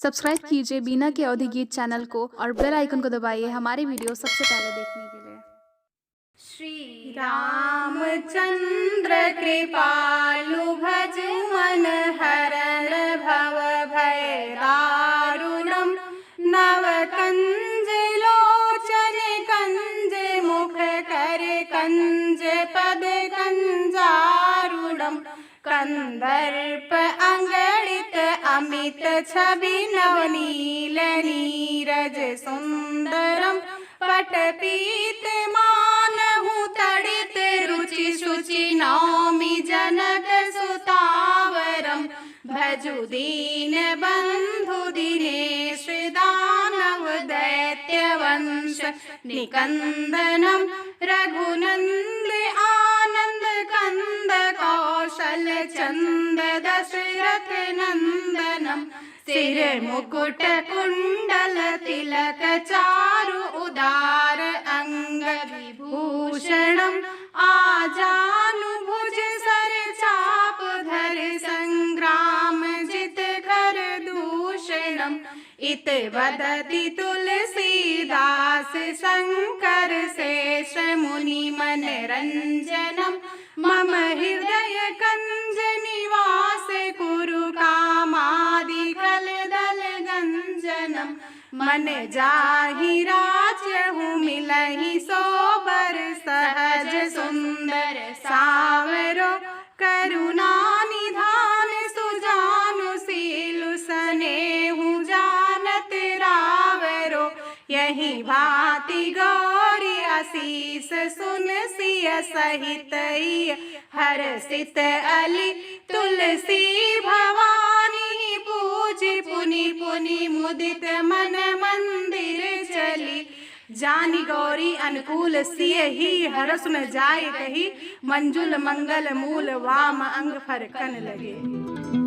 Subscribe कीजिए बीना के अवधि गीत चैनल को और बेल आइकन को दबाइए हमारी वीडियो सबसे पहले देखने के लिए। श्री रामचंद्र कृपालु भज मन हरण भव भय दारुणम नव कंज लोचन कंज मुख कर कंज पद कंजारुणम कंदर्प अंगणित अमित छवि नवनील नीरज सुंदरम पटपीत मानहु तड़ित रुचि शुचि नौमि जनक सुतावरम भजु दीन बंधु दिनेश दानव दैत्य वंश निकंदनम रघुनंद आनंद कंद कौशल चंद दशरथ नंदनम सिर मुकुट कुंडल तिलक चारु उदार अंग विभूषणम आजानुभुज सर चाप धर संग्राम जित कर दूषणम इत वदति तुलसीदास शंकर शेष मुनि मन रंजनम मम हृदय कंज निवास कुरु कामादि कल दल गंजनम मन जाहि राजहु मिलहि सोबर सहज सुंदर सावरो करुणा निधान सुजानु सीलु सनेहु जानत रावरो यही भांति गौरी असीस सुन सिय सहित हर्षित अली तुलसी भवानी पूज पुनि पुनि मुदित मन मंदिर चली जानी गौरी अनुकूल सिय ही हरस न जाय कही मंजुल मंगल मूल वाम अंग फरकन लगे।